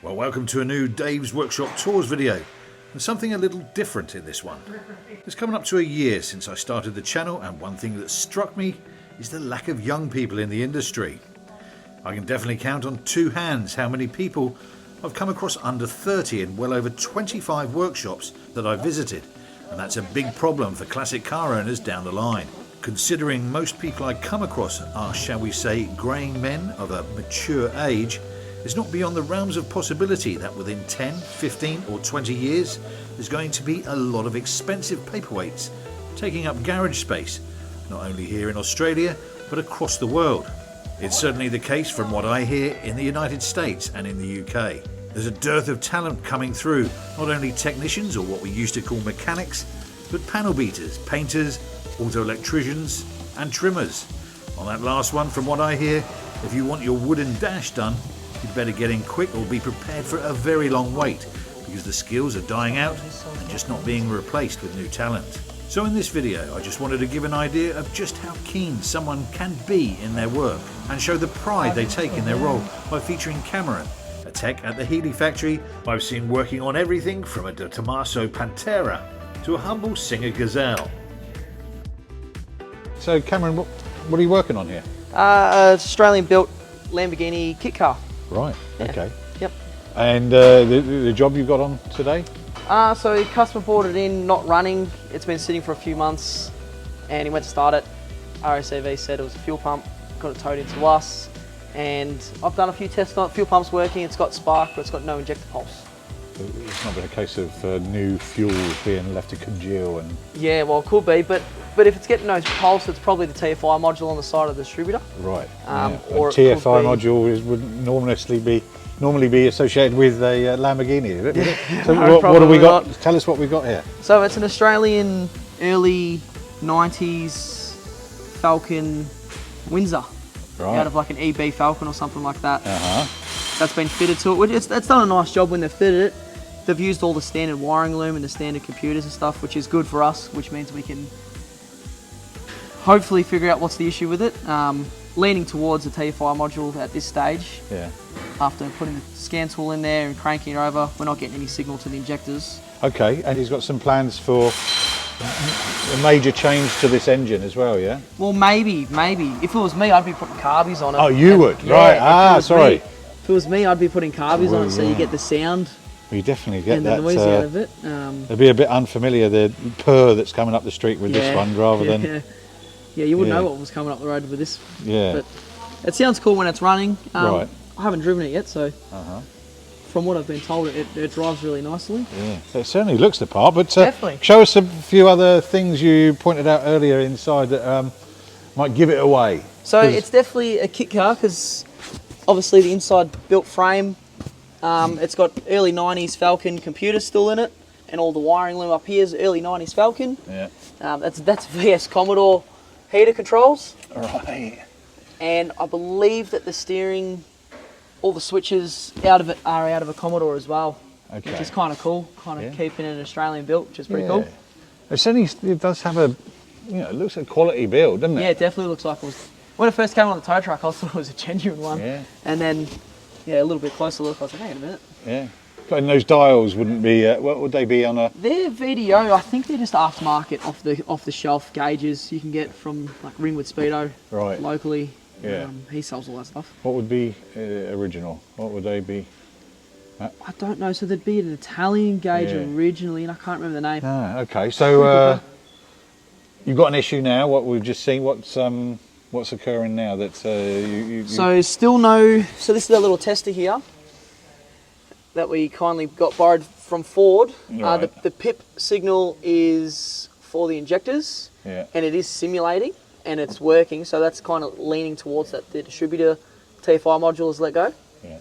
Well, welcome to a new Dave's Workshop Tours video, and something a little different in this one. It's coming up to a year since I started the channel, and one thing that struck me is the lack of young people in the industry. I can definitely count on two hands how many people I've come across under 30 in well over 25 workshops that I've visited, and that's a big problem for classic car owners down the line. Considering most people I come across are, shall we say, greying men of a mature age, it's not beyond the realms of possibility that within 10, 15 or 20 years there's going to be a lot of expensive paperweights taking up garage space, not only here in Australia but across the world. It's certainly the case from what I hear in the United States and in the UK. There's a dearth of talent coming through, not only technicians or what we used to call mechanics, but panel beaters, painters, auto electricians and trimmers. On that last one, from what I hear, if you want your wooden dash done, you'd better get in quick or be prepared for a very long wait, because the skills are dying out and just not being replaced with new talent. So in this video I just wanted to give an idea of just how keen someone can be in their work and show the pride they take in their role by featuring Cameron, a tech at the Healey Factory I've seen working on everything from a Tomaso Pantera to a humble Singer Gazelle. So Cameron, what are you working on here? Australian built Lamborghini kit car. Right, Yeah. okay. Yep. And the job you've got on today? So customer brought it in, not running. It's been sitting for a few months and he went to start it. RACV said it was a fuel pump, got it towed into us. And I've done a few tests on it. Fuel pump's working, it's got spark, but it's got no injector pulse. It's not been a case of new fuel being left to congeal and... Yeah, well it could be, but if it's getting no pulse, it's probably the TFI module on the side of the distributor. Right. Or a TFI module would normally be associated with a Lamborghini, is it? Yeah, So no, what have we got? not. Tell us what we've got here. So it's an Australian early 90s Falcon Windsor. Right. Out of like an EB Falcon or something like that. Uh-huh. That's been fitted to it. It's done a nice job when they've fitted it. They've used all the standard wiring loom and the standard computers and stuff, which is good for us, which means we can hopefully figure out what's the issue with it. Leaning towards the TFI module at this stage. Yeah. After putting the scan tool in there and cranking it over, we're not getting any signal to the injectors. Okay, and he's got some plans for a major change to this engine as well, yeah? Well, maybe. If it was me, I'd be putting carbies on it. Oh, you would? Yeah, right, sorry. If it was me, I'd be putting carbies on it so you get the sound We definitely get and that. the noise out of it. It'd be a bit unfamiliar, the purr that's coming up the street with this one rather than... Yeah, you wouldn't know what was coming up the road with this. Yeah. But it sounds cool when it's running. Right. I haven't driven it yet, so from what I've been told, it drives really nicely. Yeah, it certainly looks the part, but Definitely. show us a few other things you pointed out earlier inside that might give it away. So it's definitely a kit car because obviously the inside built frame, it's got early 90s Falcon computers still in it, and all the wiring loom up here is early 90s Falcon. Yeah. That's VS Commodore heater controls. Right. And I believe that the steering, all the switches out of it are out of a Commodore as well, Okay. which is kind of cool. Kind of keeping it Australian built, which is pretty cool. It certainly does have a, it looks a quality build, doesn't it? Yeah, it definitely looks like it was. When it first came on the tow truck, I thought it was a genuine one. Yeah. And then, a little bit closer look, I was like, hang on a minute. Yeah. And those dials wouldn't be, what would they be on a? They're VDO. I think they're just aftermarket, off the shelf gauges you can get from like Ringwood Speedo locally. Yeah. He sells all that stuff. What would be original? What would they be? I don't know. So there'd be an Italian gauge originally, and I can't remember the name. Ah, okay. So you've got an issue now. What we've just seen. What's occurring now? That you. So still no. So this is a little tester here that we kindly got borrowed from Ford. Right. The PIP signal is for the injectors, Yeah. and it is simulating, and it's working. So that's kind of leaning towards that the distributor TFI module is let go. Yeah.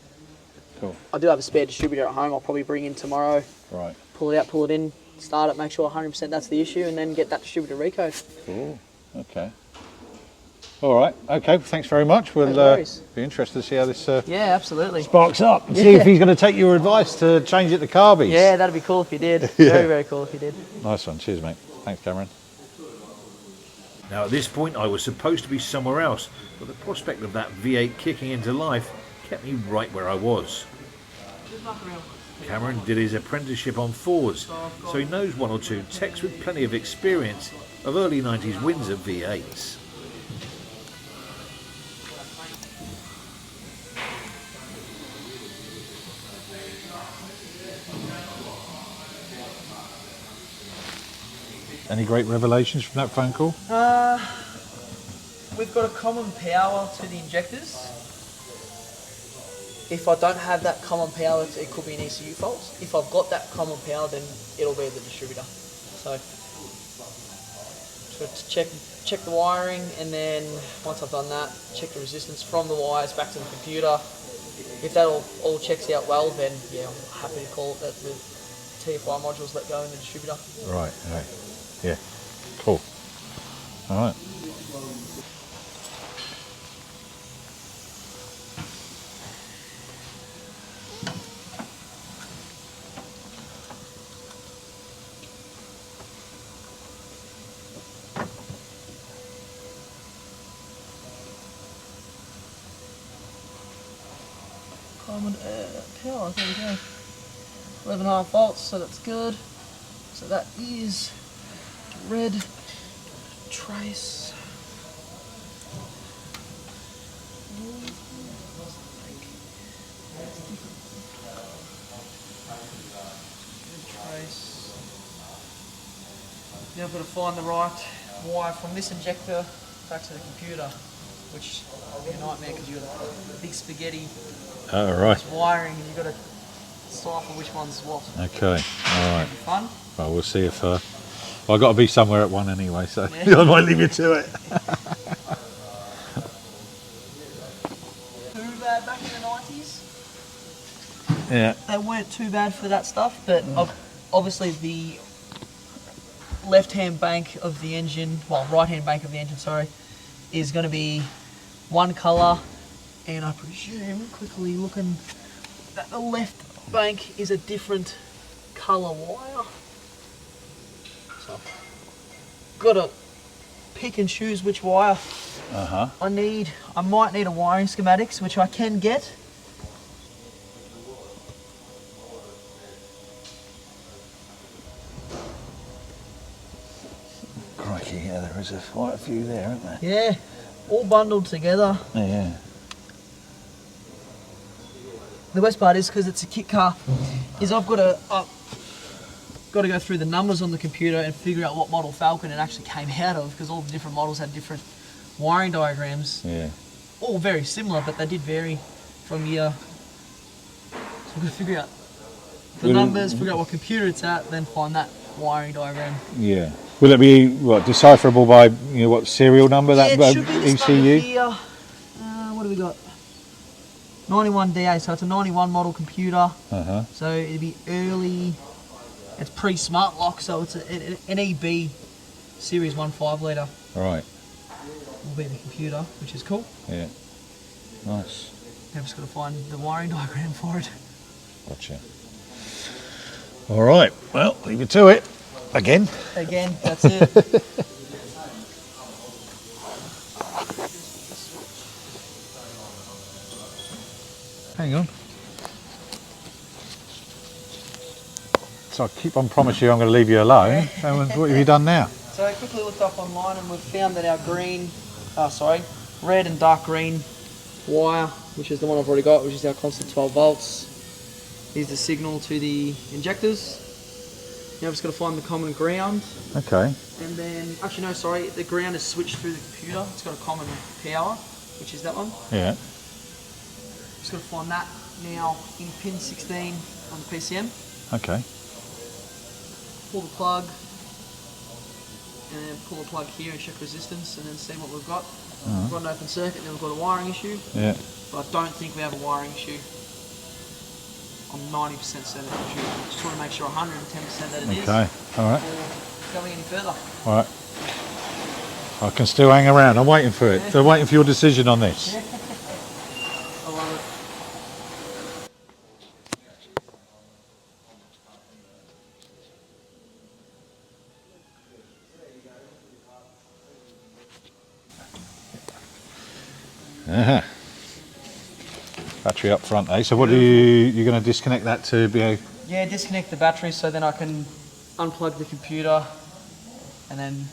Cool. I do have a spare distributor at home. I'll probably bring in tomorrow. Right. Pull it out, pull it in, start it, make sure 100% that's the issue, and then get that distributor recode. Cool. Okay. All right. Okay. Thanks very much. We'll be interested to see how this Yeah, absolutely. sparks up and see if he's going to take your advice to change it to carbies. Yeah, that'd be cool if you did. Very, very cool if you did. Nice one. Cheers, mate. Thanks, Cameron. Now at this point I was supposed to be somewhere else, but the prospect of that V8 kicking into life kept me right where I was. Cameron did his apprenticeship on Fords, so he knows one or two techs with plenty of experience of early 90s Windsor V8s. Any great revelations from that phone call? We've got a common power to the injectors. If I don't have that common power, it could be an ECU fault. If I've got that common power, then it'll be the distributor. So to check the wiring, and then once I've done that, check the resistance from the wires back to the computer. If that all checks out well, then yeah, I'm happy to call it that the TFI modules let go in the distributor. Right, right. Yeah, cool. All right. Common power, there we go. 11.5 volts, so that's good. So that is red trace. Now I've got to find the right wire from this injector back to the computer, which will be a nightmare because you've got a big spaghetti Right. wiring and you've got to decipher which one's what. Okay, all right. Fun. Well, we'll see if... well, I've got to be somewhere at 1 anyway, so Yeah. I might leave you to it. Too bad back in the 90s. Yeah. They weren't too bad for that stuff, but obviously the left-hand bank of the engine, well, right-hand bank of the engine, sorry, is going to be one colour, and I presume, quickly looking, that the left bank is a different colour wire. So, got to pick and choose which wire I need. I might need a wiring schematics, which I can get. Crikey, yeah, there is quite a few there, aren't there? Yeah, all bundled together. Yeah. The best part is, because it's a kit car, is I've got to go through the numbers on the computer and figure out what model Falcon it actually came out of, because all the different models had different wiring diagrams. Yeah. All very similar, but they did vary from year. So I've got to figure out the numbers, figure out what computer it's at, then find that wiring diagram. Yeah. Will it be what decipherable by what serial number that Yeah, it should be this ECU? number here. What do we got? 91DA, so it's a 91 model computer. So it'd be early. It's pre-smart lock, so it's an EB series 1.5 litre. Right. Will be the computer, which is cool. Yeah. Nice. I've just got to find the wiring diagram for it. Gotcha. All right. Well, leave it to it. Again. Again, that's it. Hang on. So I keep on promising you I'm going to leave you alone. So what have you done now? So I quickly looked up online and we've found that our red and dark green wire, which is the one I've already got, which is our constant 12 volts, is the signal to the injectors. Now I've just got to find the common ground. Okay. And then, actually no, sorry, the ground is switched through the computer. It's got a common power, which is that one. Yeah. Just got to find that now in pin 16 on the PCM. Okay. Pull the plug, and then pull the plug here and check resistance, and then see what we've got. We've got an open circuit, then we've got a wiring issue. Yeah. But I don't think we have a wiring issue. I'm 90% certain it's true. Just want to make sure 110% that it is. Okay. All right. Before going any further. All right. I can still hang around. I'm waiting for it. So I'm waiting for your decision on this. I love it. battery up front, eh? So what do you're going to disconnect that to be a... Yeah, disconnect the battery so then I can unplug the computer and then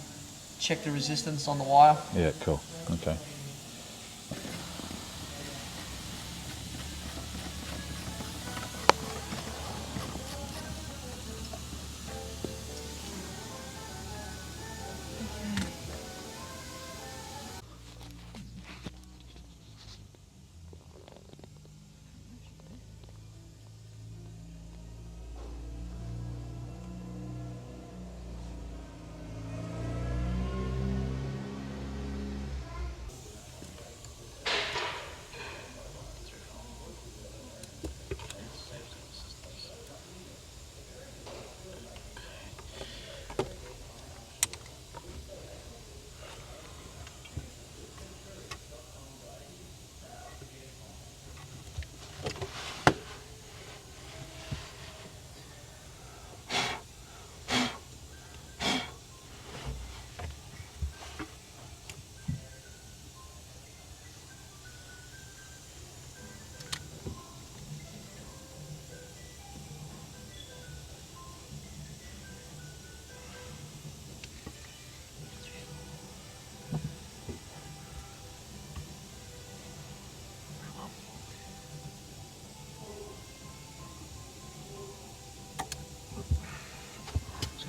check the resistance on the wire. Yeah, cool. Okay.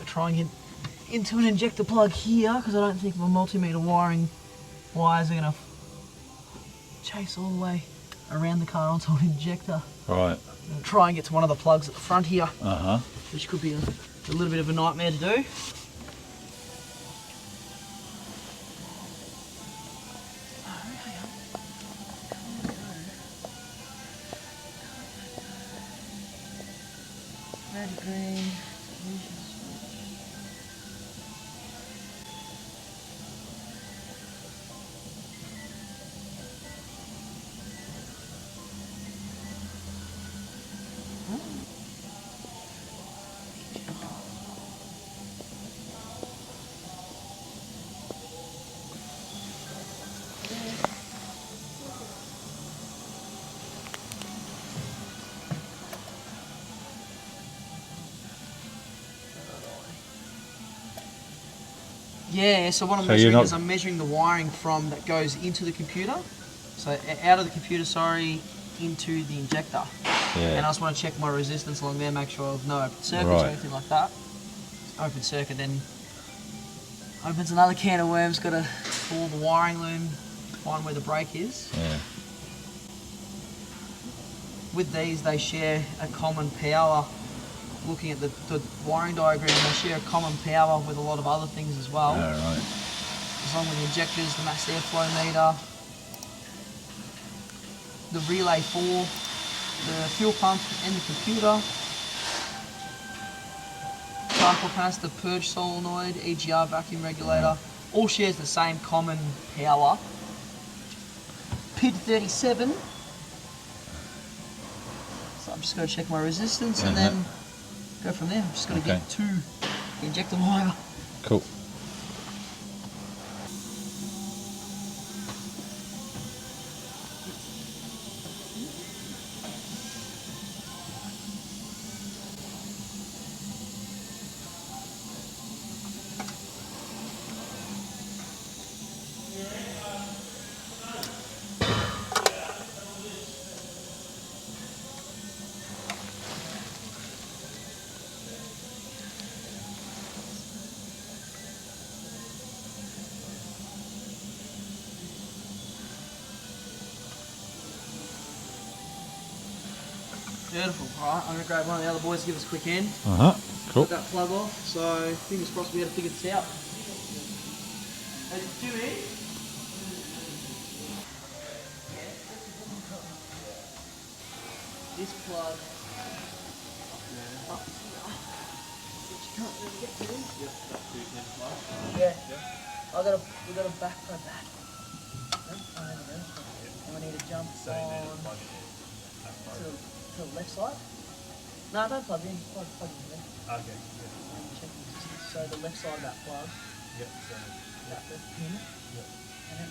Try and get into an injector plug here because I don't think my multimeter wiring wires are going to chase all the way around the car onto an injector. Right. I'll try and get to one of the plugs at the front here, Uh-huh. which could be a little bit of a nightmare to do. Red, green, yeah, so what I'm measuring is I'm measuring the wiring from that goes into the computer. So out of the computer, sorry, into the injector. Yeah. And I just want to check my resistance along there, make sure there's no open circuits or anything like that. Open circuit then opens another can of worms, got to pull the wiring loom, find where the break is. Yeah. With these, they share a common power. Looking at the wiring diagram, they share a common power with a lot of other things as well. Oh, right. Along with the injectors, the mass airflow meter, the relay 4, the fuel pump and the computer, charcoal canister, purge solenoid, EGR vacuum regulator, all shares the same common power. PID 37. So I'm just going to check my resistance and then go from there. I'm just going to get to the injector wire. Cool. Beautiful. Alright, I'm going to grab one of the other boys to give us a quick hand. Uh-huh. Cool. Put that plug off, so fingers crossed we able to figure this out. Hey, Jimmy? This plug up here, which you can't really get to. Yep, that's 210 plug. Yeah. We've got to back plug that. And we need to jump on to the left side. No, don't plug in. Plug in there. Okay. Yeah. Check the resistance. So the left side of that plug. Yep. So That the pin. Yep. And then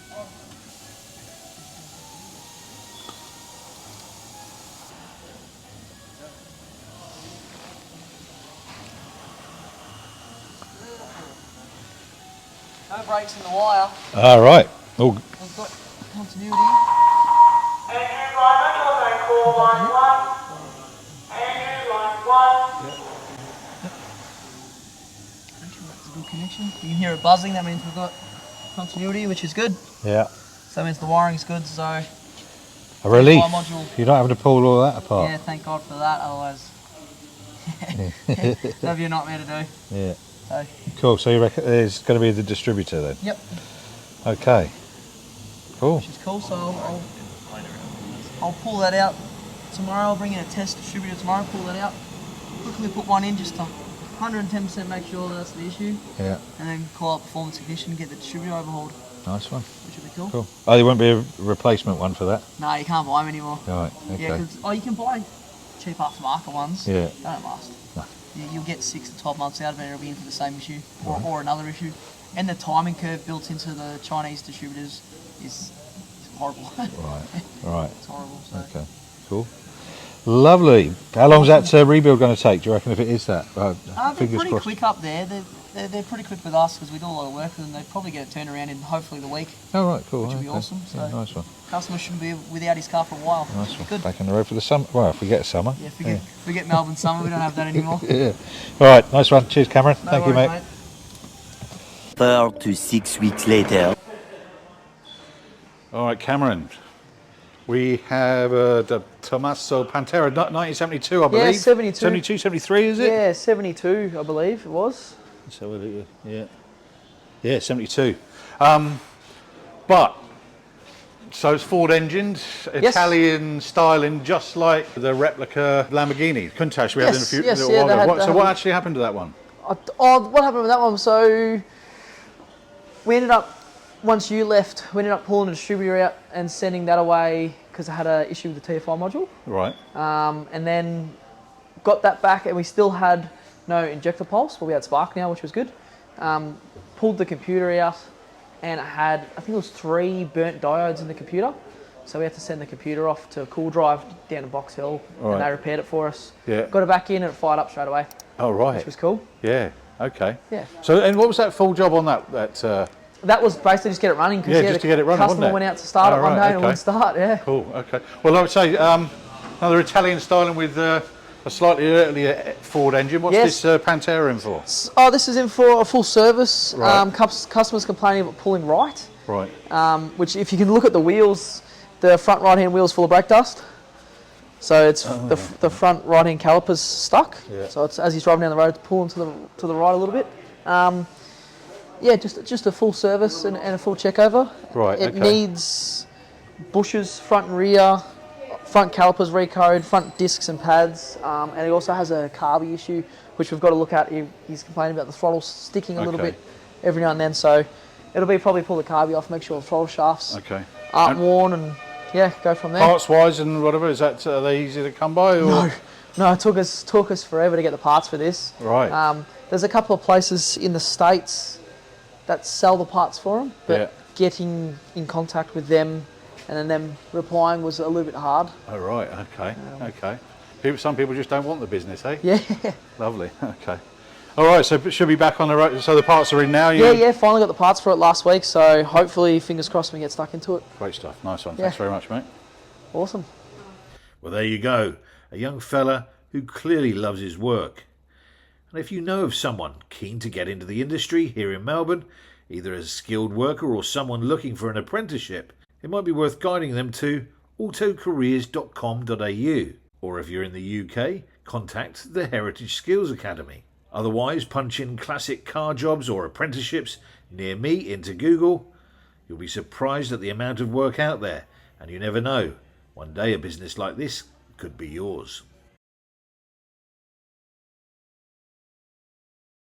No breaks in the wire. All right. Oh, We've got continuity. Andrew, line 1, also call line 1. Andrew, line 1. That's a good connection. You can hear it buzzing, that means we've got continuity, which is good. yeah. So that means the wiring's good, so A relief. Fire module. You're not having to pull all that apart. yeah, thank God for that, otherwise that'd be a nightmare to do. Yeah. So, Cool. So you reckon it's going to be the distributor then? yep, Okay. Cool. which is cool, so I'll pull that out tomorrow. I'll bring in a test distributor tomorrow, pull that out, quickly put one in just to 110% make sure that's the issue, Yeah. and then call up performance technician and get the distributor overhauled, Nice one. which would be cool. Cool. Oh, there won't be a replacement one for that? No, you can't buy them anymore. Right. Okay. Yeah, because you can buy cheap aftermarket ones. Yeah. They don't last. No. You'll get 6 to 12 months out of it, and it'll be in for the same issue or another issue. And the timing curve built into the Chinese distributors is horrible. Right. Right. It's horrible. So. Okay. Cool. Lovely. How long's that rebuild going to take? Do you reckon if it is that? They're Fingers pretty crossed. quick up there. They're pretty quick with us because we do a lot of work with them. They probably get it turned around in hopefully the week. Oh, right. Cool. Which would be Okay. awesome, Yeah, so- nice one. Customer shouldn't be without his car for a while. Nice Which would be one. good. Back on the road for the summer. Well, if we get summer. Yeah, forget Melbourne summer. We don't have that anymore. Yeah. All right. Nice one. Cheers, Cameron. No Thank you, worries, mate. 4 to 6 weeks later. All right, Cameron. We have the Tomaso Pantera, 1972, I believe. Yeah, 72. 72, 73, is it? Yeah, 72, I believe it was. So, yeah. Yeah, 72. But, so it's Ford engined, Yes. Italian styling, just like the replica Lamborghini Countach we had in a Yes, few yes, little yeah, while they ago. had- What- they So had- what actually happened to that one? What happened with that one? So we ended up, once you left, we ended up pulling the distributor out and sending that away because I had an issue with the TFI module. Right. And then got that back, and we still had no injector pulse, but we had spark now, which was good. Pulled the computer out, and it had, I think it was 3 burnt diodes in the computer. So we had to send the computer off to a cool drive down to Box Hill, Right. and they repaired it for us. Yeah. Got it back in, and it fired up straight away, Oh, right. which was cool. Yeah. Okay. Yeah. So, and what was that full job on that? That was basically just get it running. Yeah, just the to get it running, wasn't customer it? went out to start Oh, it one right, day and it okay. wouldn't start, yeah. Cool. Okay. Well, I would say another Italian styling with a slightly earlier Ford engine. What's Yes. this Pantera in for? Oh, this is in for a full service. Right. Customers complaining about pulling right, Right. which if you can look at the wheels, the front right-hand wheel's full of brake dust. So it's the front right-hand caliper's stuck. Yeah. So it's as he's driving down the road, pulling to the right a little bit. Yeah, just a full service and a full check over. Right, It okay. needs bushes, front and rear, front calipers recode, front discs and pads, and it also has a carby issue, which we've got to look at. He's complaining about the throttle sticking a little Okay. bit every now and then, so it'll be probably pull the carby off, make sure the throttle shafts Okay. aren't And worn, and yeah, go from there. parts wise and whatever, is that are they easy to come by? Or? No, it took us forever to get the parts for this. Right. There's a couple of places in the States that sell the parts for them, but Yeah. getting in contact with them and then them replying was a little bit hard. Oh, right. Okay. Okay. Some people just don't want the business, eh? Yeah, Lovely. Okay. All right. So it should be back on the road. So the parts are in now. yeah, finally got the parts for it last week, so hopefully, fingers crossed, we get stuck into it. Great stuff. Nice one. Yeah. Thanks very much, mate. Awesome. Well, there you go. A young fella who clearly loves his work. And if you know of someone keen to get into the industry here in Melbourne, either as a skilled worker or someone looking for an apprenticeship, it might be worth guiding them to autocareers.com.au. Or if you're in the UK, contact the Heritage Skills Academy. Otherwise, punch in classic car jobs or apprenticeships near me into Google. You'll be surprised at the amount of work out there, and you never know. One day a business like this could be yours.